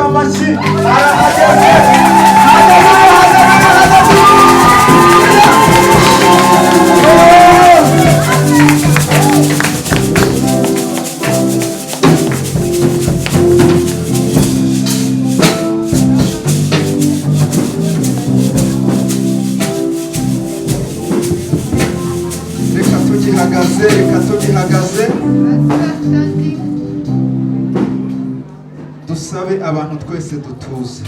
amashyi arahageze. Haleluya, reka tugihagaze dusabe abantu twese dutuze.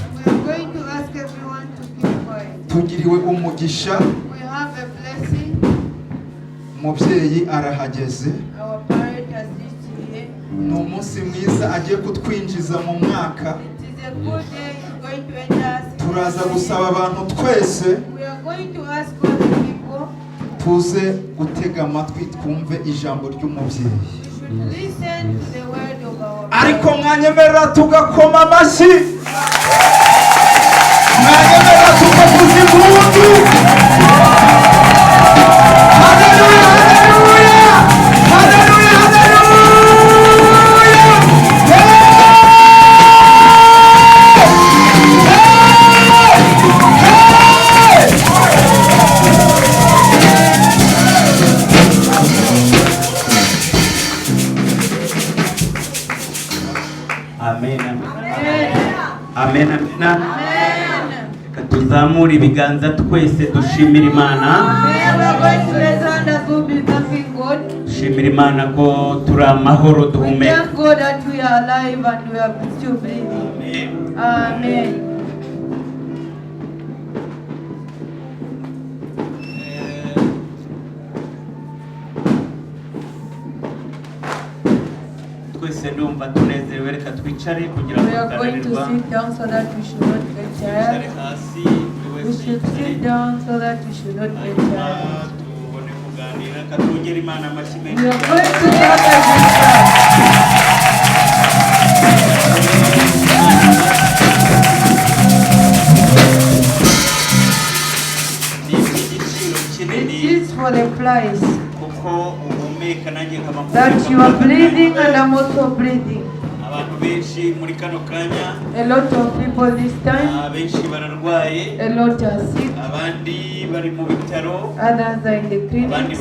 Tugiriwe umugisha, umubyeyi arahageze. Ni umunsi mwiza agiye kutwinjiza mu mwaka. Turaza gusaba abantu twese tuze gutega amatwi twumve ijambo ry'umubyeyi. Ariko mwanyemerera tugakoma amashyi, mwanyemerera tugavuza impundu. Haleluya, haleluya, haleluya, haleluya. Amen, amen. Katuzamura ibiganza twese dushimira Imana. Dushimira Imana ko turi amahoro duhumeka. Amen. Twese ndumva tunezerewe, reka twicare kugira ngo tutananirwa. Hasi We should sit down so that we should not get tired. tubone kuganira, katwongera Imana amashyi menshi. We are going to talk as it is for the price that you are breathing and I'm also breathing. A lot of people this time, a lot are sick, others are in the clinics,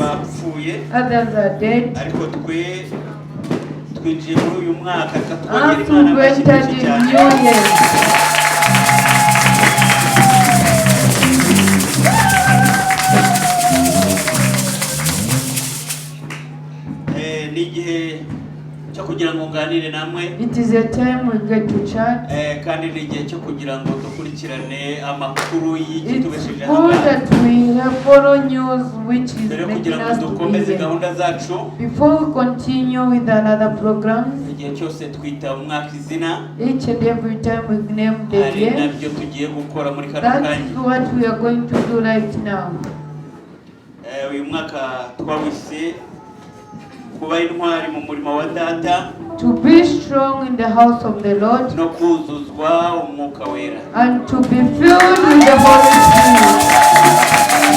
others are dead. As we entered in New Year, it is a time we get to chat. It's good that we have follow news which is making us to be here. Before we continue with another program, each and every time we name the year, that is what we are going to do right now. To be strong in the house of the Lord and to be filled with the Holy Spirit.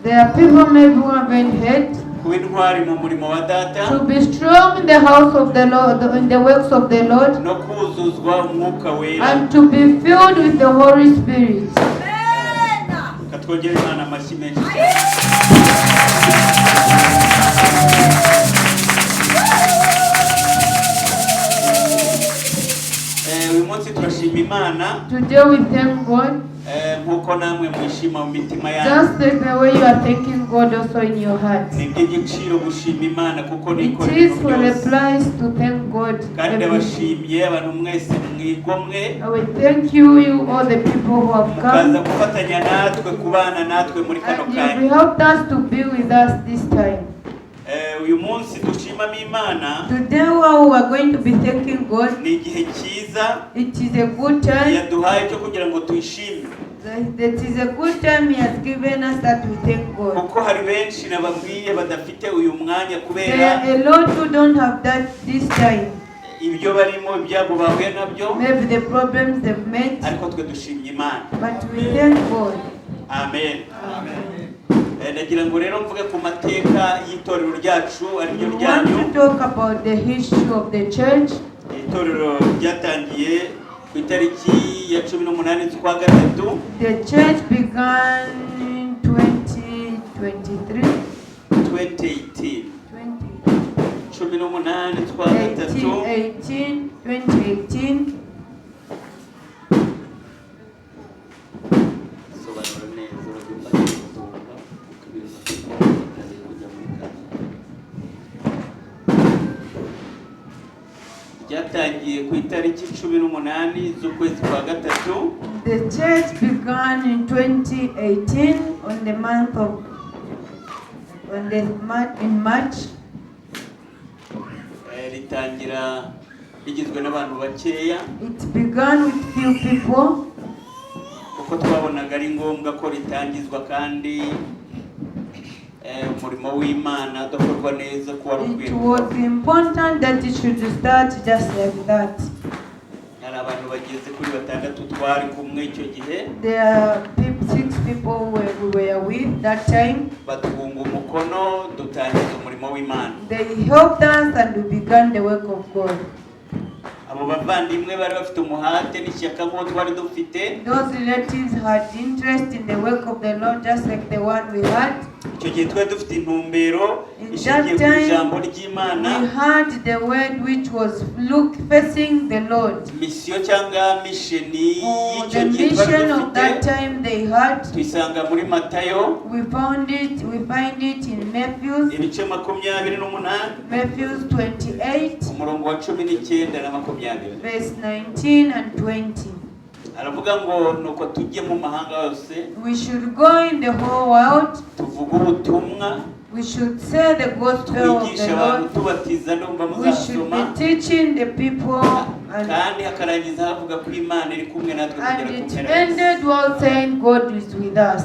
There are people maybe who haven't heard. To be strong in the house of the Lord, in the works of the Lord, and to be filled with the Holy Spirit. Today we thank God. Just like the way you are thanking God also in your heart. It is for a price to thank God. I will thank you all the people who have come. And you helped us to be with us this time. Today we are going to be thanking God. It is a good time. That is a good time He has given us that we thank God. There are a lot who don't have that this time. Maybe the problems they've met. But we thank God. Amen. Amen. ndagira ngo rero mvuge ku mateka y'itorero ryacu ari byo We want ryanyu. to talk about the history of the church. Itorero ryatangiye ku itariki ya 18 z'ukwa gatatu. The church began in 2018. 2018 z'ukwa gatatu. 2018. Sobanura neza uragomba kutumva ryatangiye ku itariki 18 z'ukwezi kwa gatatu. The church began in 2018 on the month of in March. Ritangira rigizwe n'abantu bakeya. It began with few people. Kuko twabonaga ari ngombwa ko ritangizwa kandi umurimo w'Imana udakorwa neza ko wari It was important that it should start just like that. Hari abantu bageze kuri 6 twari kumwe icyo gihe. There are 6 people we were with that time. Batwunga umukono dutangiza umurimo w'Imana. They helped us and we began the work of God. Abo bavandimwe bari bafite umuhate n'ishyaka nk'uko twari dufite. Those relatives had interest in the work of the Lord just like the one we had. Icyo gihe twari dufite intumbero In ishingiye that ku ijambo time, ry'Imana. we had the word which was look facing the Lord. Misiyo cyangwa misheni y'icyo The gihe twari mission of that dufite time they had, tuyisanga muri Matayo we find it in Matthew ibice 28 28, umurongo wa 19 na 20. verse 19 and 20. Aravuga ngo nuko tujye mu mahanga yose We should go in the whole world. tuvuge ubutumwa, We should say the gospel of twigisha the abantu Lord. tubatiza ndumva We should muzasoma, be teaching the people, kandi hakarangiza havuga ko Imana iri kumwe natwe and kugera ku it mpera. ended while saying God is with us.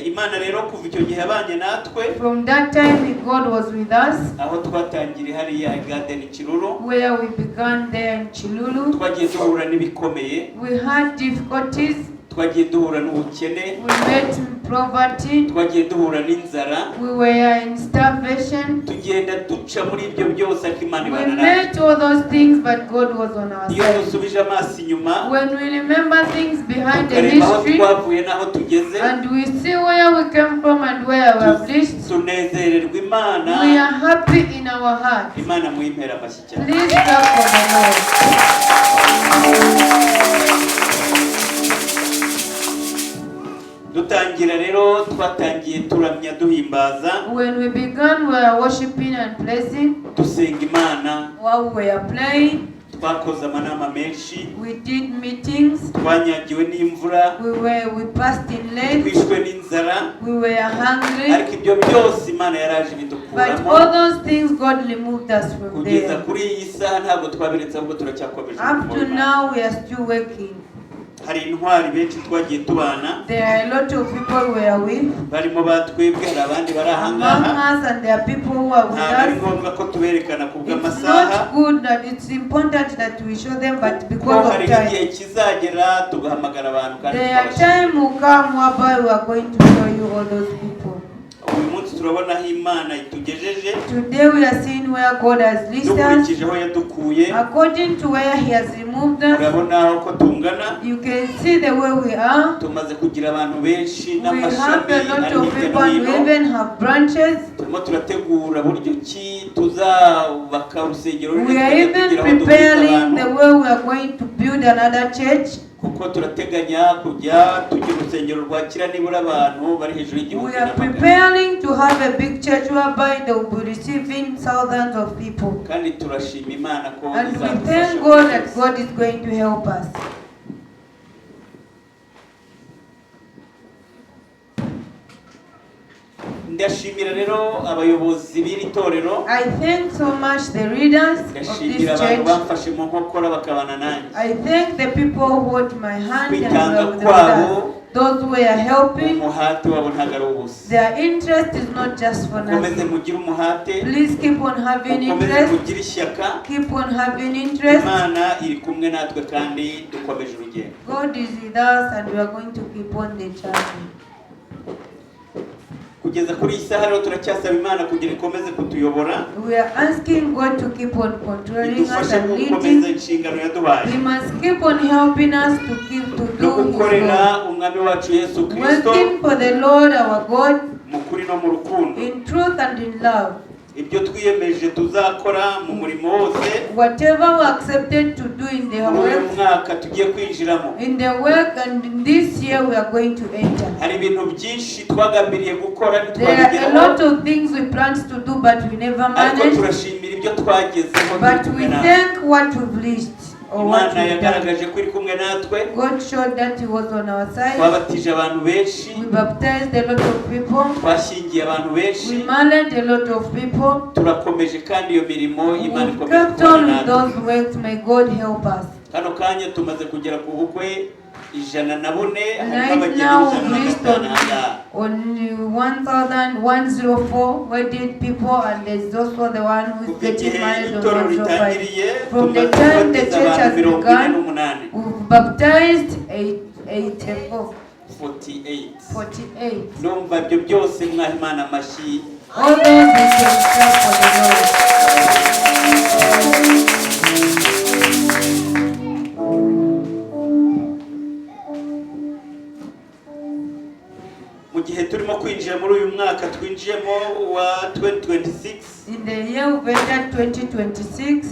Imana rero kuva icyo gihe abanye natwe, From that time God was with us, aho twatangiriye hariya Garden Kiruru, where we began there in Chilulu. twagiye duhura n'ibikomeye, We had difficulties, twagiye duhura n'ubukene, we met poverty, twagiye duhura n'inzara, we were in starvation. tugenda duca muri ibyo byose ariko Imana We ibana natwe. met all those things, but God was on our Iyo side. dusubije amaso inyuma, When we remember things behind the tukareba aho history, twavuye n'aho tugeze, and we see where we came from and where we have reached, tunezererwa Imana. we are happy in our heart. Imana muyimpera amashyi cyane. Please clap for the Lord. Dutangira rero twatangiye turamya duhimbaza, When we began, we were worshiping and praising. dusenga Imana, While we were playing, twakoze amanama menshi, we did meetings. twanyagiwe n'imvura, We passed in late. twishwe n'inzara, We were hungry. ariko ibyo byose Imana yaraje But ibidukuramo. all those things God removed us from Kugeza there. kuri iyi saha ntabwo twabiretse, ahubwo turacyakomeje Up umurimo to w'Imana. now, we are still working. Hari intwari benshi twagiye tubana, There are a lot of people we are with barimo batwebwe, hari abandi bari aha among ngaha. us, and there are people who are with Ntabwo ari us. ngombwa ko tuberekana ku It's bw'amasaha, not good that it's important that we show them, but kuko because hari of igihe time. kizagira tugahamagara abantu kandi There are tukabashimira. time will come whereby we are going to show you all those people. Uyu munsi turabona aho Imana itugejeje, Today we are seeing where God has listed us. dukurikije aho yadukuye. According to where He has removed us, Urabona aho ko tungana, you can see the way we are. tumaze kugira abantu benshi We have n'amashami a lot ari of hirya people no and we hino. even have branches. Turimo turategura buryo ki tuzubaka urusengero runini We are tukajya even tugira aho duhuza preparing the abantu, way we are going to build another church. kuko turateganya kujya tugira urusengero rwakira nibura abantu bari hejuru We y'igihumbi are na magana. preparing to have a big church whereby they will be receiving thousands of people. Kandi turashima Imana ko And we izadufasha thank God that God is going to help us. Ndashimira rero abayobozi b'iri torero, I thank so much the leaders of ndashimira this abantu church. bamfashe mu nkokora bakabana nanjye. I thank the people who hold my hand and Kwitanga were with kwabo us. those who are helping, umuhate wabo ntago ari ubusa. their interest is not just for Mukomeze nothing. mugire umuhate, Please keep on having mukomeze interest. mugire ishyaka. Keep on having interest. Imana iri kumwe natwe kandi dukomeje urugendo. God is with us and we are going to keep on the journey. Kugeza kuri iyi saha rero turacyasaba Imana kugira ikomeze kutuyobora. We are asking God to keep on controlling us Idufashe and gukomeza leading. inshingano yaduhaye. He must keep on helping us to keep to No do His gukorera will. umwami wacu Yesu Kristo Working for the Lord our God mu kuri no mu rukundo. in truth and in love. Ibyo twiyemeje tuzakora mu murimo wose Whatever we accepted to do in the muri uyu work, mwaka tugiye kwinjiramo. in the work and in this year we are going to enter. Hari ibintu byinshi twagambiriye gukora There are a ntitwabigeraho, lot of things we planned to do but we never ariko managed. turashimira ibyo twagezeho But turi we kumwe nawe. thank what we've reached or what Imana we've done. yagaragaje ko iri kumwe natwe. God showed that He was on our side. Twabatije abantu benshi, We baptized a lot of people. twashyingiye abantu benshi, We married a lot of people. turakomeje kandi iyo mirimo Imana We ikomeze kept kubana on with natwe. those works. May God help us. Kano kanya tumaze kugera ku bukwe 104, harimo Right abageni now we reached 105. on 1,104 wedded people, and there's also the one who is Kuva getting igihe married on itorero 105. ritangiriye From the tumaze time the kubatiza church has abantu begun, 48. we've baptized 84, 48. 48. Numva ibyo byose mwaha Imana amashyi. All those we can clap for the Lord. Mu gihe turimo kwinjira muri uyu mwaka twinjiyemo wa 2026, In the year of 2026,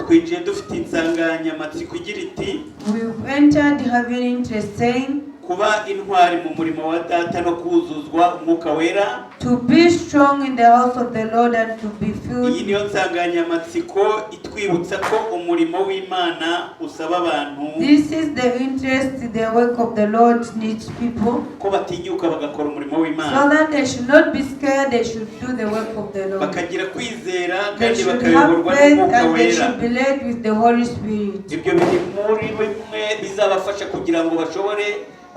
twinjiye dufite insanganyamatsiko igira iti we've entered having interest saying, kuba intwari mu murimo wa Data no kuzuzwa umwuka wera. to be strong in the house of the Lord and to be Iyi filled. niyo nsanganyamatsiko itwibutsa ko umurimo w'Imana usaba abantu This is the interest, the work of the Lord needs people, ko batinyuka bagakora umurimo so w'Imana, that they should not be scared, they should do the work of the Lord. bakagira kwizera They kandi should have bakayoborwa faith n'umwuka and they wera. should be led with the Holy Spirit. Ibyo biri muri bimwe bizabafasha kugira ngo bashobore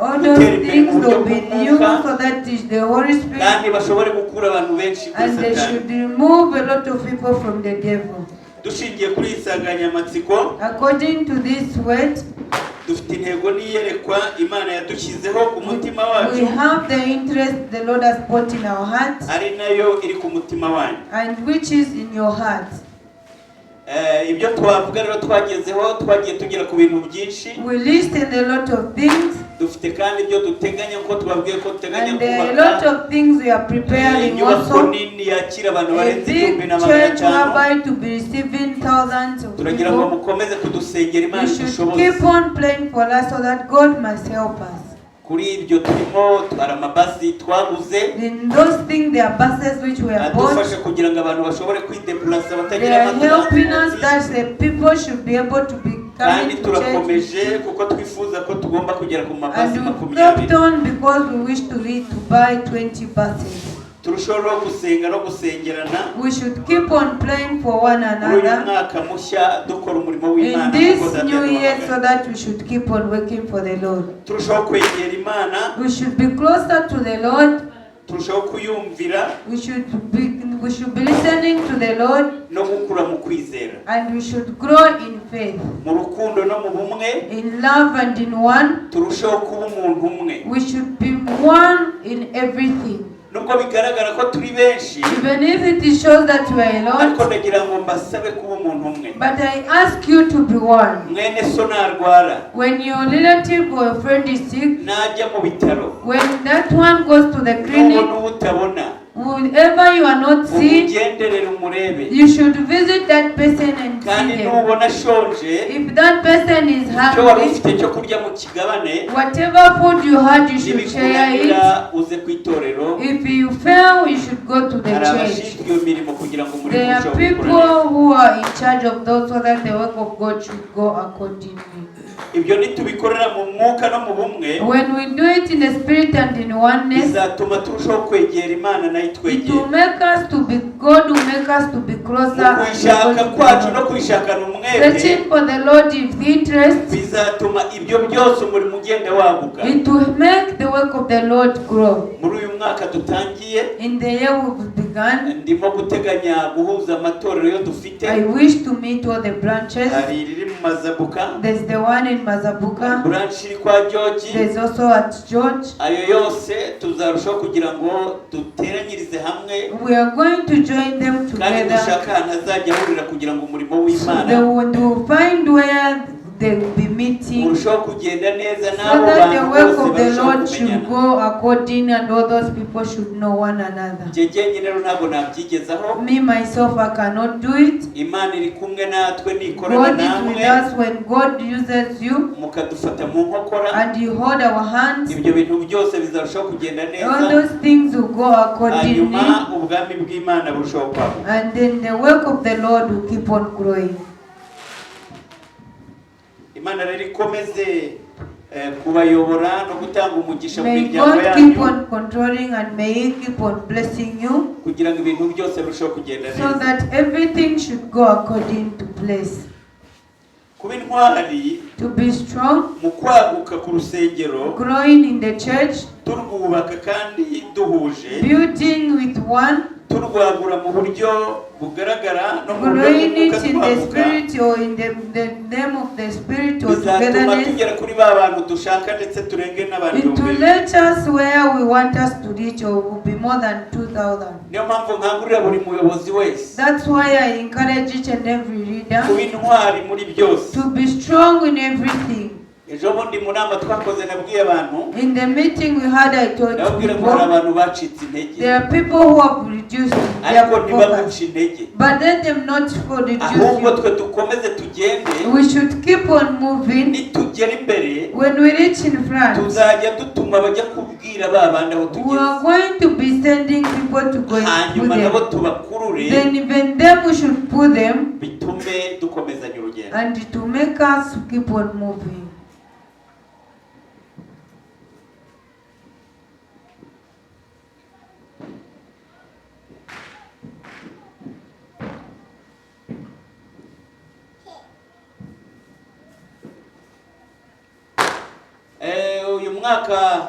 All those things will be new so that is the Holy Spirit, kandi bashobore gukura abantu benshi kuri and they Satani. should remove a lot of people from the devil. Dushingiye kuri iyi nsanganyamatsiko, According to this word, dufite intego n'iyerekwa Imana yadushyizeho ku mutima we wacu, have the interest the Lord has put in our hearts, ari nayo iri ku mutima wanyu. and which is in your heart. Ibyo twavuga rero twagezeho, twagiye tugera ku bintu byinshi. We listed a lot of things, Dufite kandi ibyo duteganya, ko twabwiye ko duteganya and there are a lot kubaka of things we are preparing inyubako also. nini yakira abantu A barenze big 1,500. church whereby to be receiving thousands of Turagira ngo people. mukomeze kudusengera Imana We should idushoboze. keep on praying for us so that God must help us. Kuri ibyo turimo twara amabasi twaguze In those things, there are buses which we have bought. adufasha kugira ngo abantu bashobore kwidepurasa They batagira are helping us amatransport. that the people should be able to be Kandi coming to church. turakomeje kuko twifuza ko tugomba kugera ku mabasi And we 20. kept on because we wish to buy 20 buses. Turushaho no gusenga no gusengerana We should keep on praying for one muri uyu another mwaka mushya dukora umurimo in w'Imana this kuko Data new year, yaduhamagaye. so that we should keep on working for the Lord. Turushaho kwegera Imana, We should be closer to the Lord. turushaho kuyumvira We should be listening to the Lord, no gukura mu kwizera, and we should grow in faith, mu rukundo no mu bumwe. in love and in one. Turushaho kuba umuntu umwe, We should be one in everything. nubwo bigaragara ko turi benshi, Even if it shows that we are a ariko lot, ndagira ngo mbasabe kuba umuntu umwe. but I ask you to be one. Mwene so narwara, When your relative or your friend is sick, najya mu bitaro, when that one goes to the clinic, nubona utabona, whenever you are not seen, umugenderere umurebe, you should visit that person and kandi see them. nubona ashonje, If that person is icyo wari hungry, ufite cyo kurya mu kigabane, whatever food you had, you should share it. nibikunanira uze ku itorero. If you fail, you should go to the Hari church. abashinzwe iyo mirimo kugira ngo umurimo There are urusheho gukura neza. people who are in charge of those so that the work of God should go accordingly. Ibyo nitubikorera mu mwuka no mu bumwe, When we do it in the spirit and in oneness, bizatuma turushaho kwegera Imana nayo it will itwegera. make us to be God will make us to be closer and kwishaka kwacu no kwishakana umwete searching for the Lord with interest, bizatuma ibyo byose umurimo ugenda waguka. it will make the work of the Lord grow. Muri uyu mwaka dutangiye, In the year we've begun, ndimo guteganya guhuza amatorero yo dufite. I wish to meet all the branches. Hari riri mu Mazabuka, There's the one in Mazabuka. branch iri kwa George. There's also at George. Ayo yose tuzarushaho kugira ngo duteranyirize hamwe, We are going to join them kandi together. dushaka ahantu azajya ahurira kugira ngo umurimo So they w'Imana will find where they will be meeting, urushaho kugenda neza, so n'abo that the bantu work bose of the barushaho Lord should kumenyana. go according, and all those people should know one another. Njye rero ntabwo nabyigezaho. Me myself, I cannot do it. Imana iri kumwe natwe, nikorana God is with namwe, us when God uses you mukadufata mu nkokora. and you hold our hands. Ibyo bintu byose bizarushaho kugenda All neza, those things will go accordingly, hanyuma ubwami bw'Imana burushaho kwaguka. and then the work of the Lord will keep on growing. Imana rero ikomeze kubayobora no gutanga umugisha mu May miryango God keep yanyu, on controlling, and may He keep on blessing you, kugira ngo ibintu byose birusheho kugenda so neza. that everything should go according to place. Kuba intwari To be strong, mu kwaguka ku rusengero, growing in the church, turwubaka kandi duhuje, building with one, turwagura mu buryo bugaragara no mu buryo growing bw'umwuka it in the twaguka, spirit or in the name of the spirit or bizatuma togetherness. tugera kuri ba bantu dushaka ndetse turenge n'abantu It will ibihumbi. let us where we want us to reach, or will be more than 2,000. Niyo mpamvu nkangurira buri muyobozi wese That's why I encourage each and every leader kuba intwari muri byose. to be strong in everything. Ejo bundi mu nama twakoze nabwiye abantu, In the meeting we had, I told ndababwira ngo hari people, abantu bacitse intege, there are people who have reduced their ariko ntibaguce focus, intege, but let them not reduce ahubwo you. twe dukomeze tugende. We should keep on moving. Nitugera imbere When we reach in front, tuzajya dutuma bajya kubwira ba bandi aho we tugeze, are going to be sending people to go and put hanyuma nabo them. tubakurure, Then even them we should put them, bitume dukomezanya urugendo. and to make us keep on moving. Uyu mwaka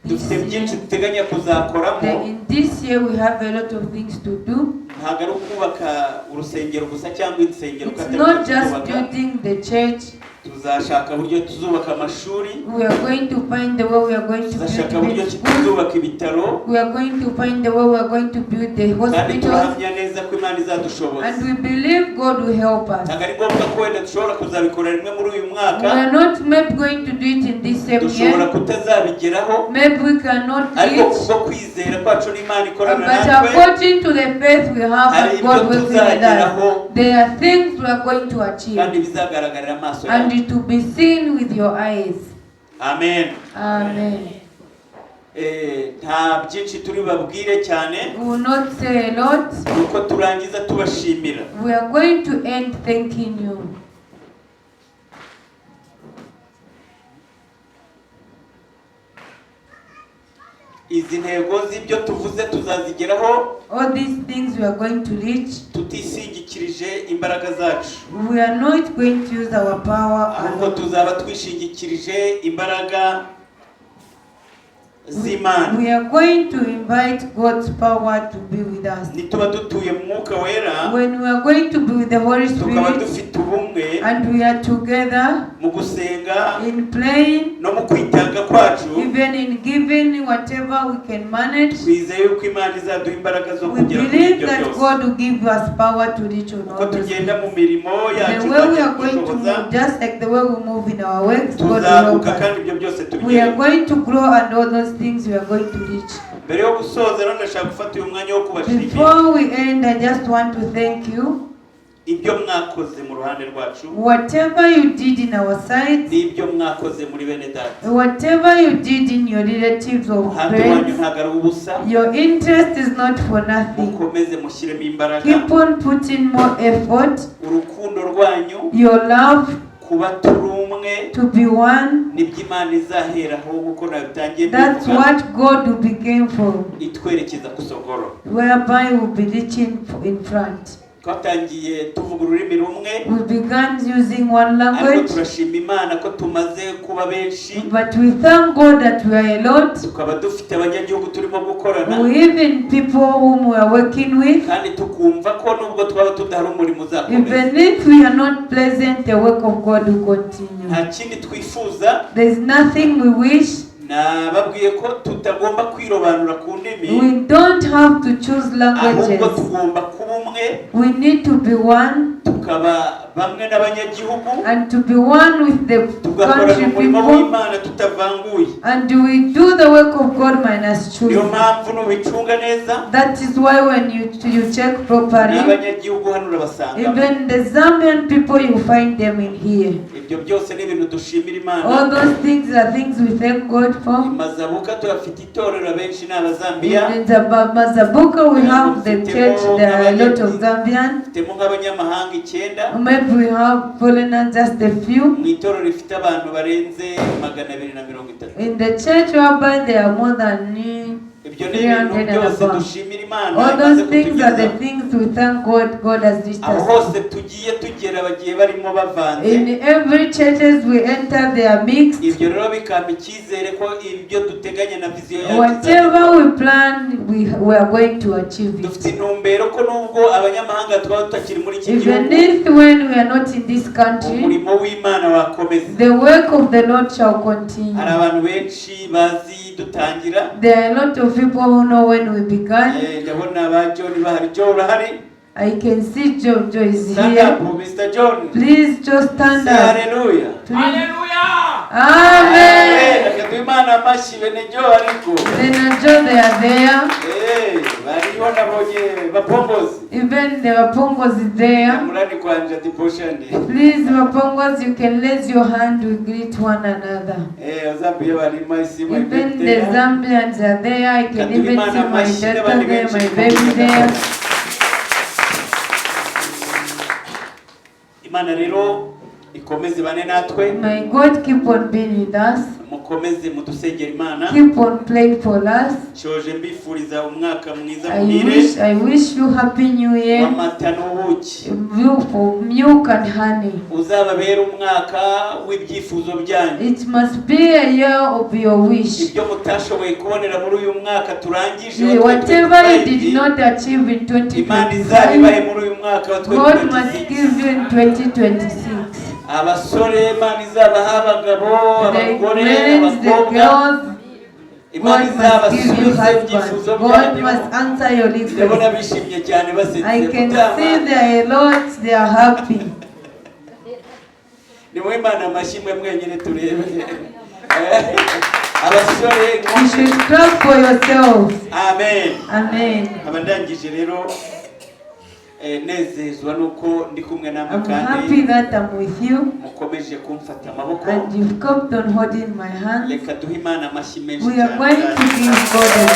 dufite byinshi duteganya kuzakoramo. In this year we have a lot of things to do. Ntabwo ari ukubaka urusengero gusa cyangwa insengero It's not just kubaka. building the church. Tuzashaka uburyo tuzubaka amashuri, We are going to find the way we are going to tuzashaka build uburyo the schools. tuzubaka ibitaro, We are going to find the way we are going to build the kandi hospitals. turahamya neza ko Imana izadushoboza. And we believe God will help us. Ntabwo ari ngombwa ko wenda dushobora kuzabikora rimwe muri uyu We mwaka, are not maybe going to do it in this same dushobora year. kutazabigeraho, Maybe we cannot do ariko it. kubwo kwizera kwacu n'Imana ikorana But natwe, according to the faith we have hari and God ibyo will with us, tuzageraho, there are things we are going to achieve. kandi bizagaragarira amaso yawe. And to be seen with your eyes. Amen. Amen. Nta byinshi turi babwire cyane, We will not say a lot. nuko turangiza tubashimira. We are going to end thanking you. Izi ntego z'ibyo tuvuze tuzazigeraho All these things we are going to reach. tutisingikirije imbaraga zacu, We are not going to use our power ahubwo alone. tuzaba twishingikirije imbaraga z'Imana. We are going to invite God's power to be with us. Nituba dutuye mu Mwuka Wera, When we are going to be with the Holy tukaba Spirit dufite ubumwe and we are together mu gusenga in praying, no mu kwitanga kwacu, even in giving whatever we can manage, twizeye yuko Imana izaduha imbaraga zo we kugera kuri believe ibyo that byose. God will give us power to reach on Uko all those tugenda things. mu mirimo yacu The way we izajya are going to kudushoboza, move, just like the way we move in our works, God will help tuzaguka us. kandi ibyo byose We are tubigereho. going to grow, and all those things we are going to reach. Mbere yo gusoza rero ndashaka gufata uyu mwanya wo kubashimira Before we end, I just want to thank you. ibyo mwakoze mu ruhande rwacu, Whatever you did in our side, n'ibyo mwakoze muri bene data. whatever you did in your relatives or Umuhate wanyu friends, ntabwo ari ubusa, your interest is not for nothing. mukomeze mushyiremo imbaraga. Keep on putting more effort. Urukundo rwanyu, Your love, kuba turi umwe, umwe to be one. nibyo Imana izaheraho kuko nabitangiye That's what God will begin for, itwerekeza kusogoro whereby we'll be reaching in front. twatangiye tuvuga ururimi rumwe We began using one ariko language, turashima Imana ko tumaze kuba benshi but we thank God that we are a lot. tukaba dufite abanyagihugu turimo gukorana We even people whom we are working with. kandi tukumva ko nubwo twaba tudahari umurimo uzakomeza Even if we are not present, the work of God will continue. nta kindi twifuza There is nothing we wish. nababwiye ko tutagomba kwirobanura ku ndimi We don't have to choose ahubwo languages. tugomba kuba umwe We need to be one tukaba bamwe n'abanyagihugu and to be one with the tugakorana country umurimo people, w'Imana tutavanguye and we do the work of God minus niyo choose. mpamvu nubicunga neza That is why when you check properly, n'abanyagihugu hano urabasanga even the Zambian people, you find them in here. ibyo byose ni ibintu dushimira Imana All those things are things we thank God for. Mazabuka turafite itorero benshi n'abazambiya In Mazabuka we have the church, there are a lot of Zambians. temo nk'abanyamahanga 9 Maybe we have foreigners, just a few. mu itorero rifite abantu barenze 230 In the church whereby there are more than ibyo ni ibintu 300 and byose above. dushimira Imana All imaze those things are the kutugeza things we thank God has reached aho us. hose tugiye tugera bagiye barimo bavanze In every churches we enter, they are mixed. ibyo rero bikampa icyizere ko ibyo duteganya na viziyo yacu Whatever we plan, we are going to achieve dufite it. intumbero ko nubwo abanyamahanga twaba tutakiri muri iki Even gihugu if when we are not in this country, umurimo w'Imana wakomeza the work of the Lord shall continue. hari abantu benshi bazi dutangira There are a lot of people who know when we began. ndabona ba John bahari John urahari I can see Joe is stand here. up Mr. John Please just stand say up. hallelujah Hallelujah. Amen. reka Imana amashi bene John ariko Then Joe, they are there. bariho nabonye bapombozi Even the Wapongos is there. murani kwanja tiposhani Please, Wapongos, you can raise your hand. We greet one another. Zambiya barimo isimu Even the Zambians are there. I can even see my daughter there, my baby there. Imana rero ikomeze bane natwe May God keep on being with us. mukomeze mudusengera Imana Keep on praying for us. shoje mbifuriza umwaka mwiza muhire I wish you happy new year. w'amata n'ubuki For milk and honey. uzababera umwaka w'ibyifuzo byanyu It must be a year of your wish. ibyo mutashoboye kubonera muri uyu mwaka turangije Whatever you did not achieve in Imana izabibahe 2025, muri uyu mwaka wa God must 2026 give you in 2026. abasore Imana izabaha abagabo The abagore men, the abakobwa girls, Imana God must give you izabasubize ibyifuzo husbands. God byanyu must answer your ndabona request. bishimye cyane basetse I can see they are a lot, they are happy. ni mu Imana amashimwe mwenyine turebe abasore You should clap for yourselves. amen Amen. abandangije rero nezezwa nuko ndi kumwe namwe I'm kandi happy that I'm with you mukomeje kumfata amaboko and you've kept on holding my hand. reka duhe Imana amashyi menshi We are going to give God a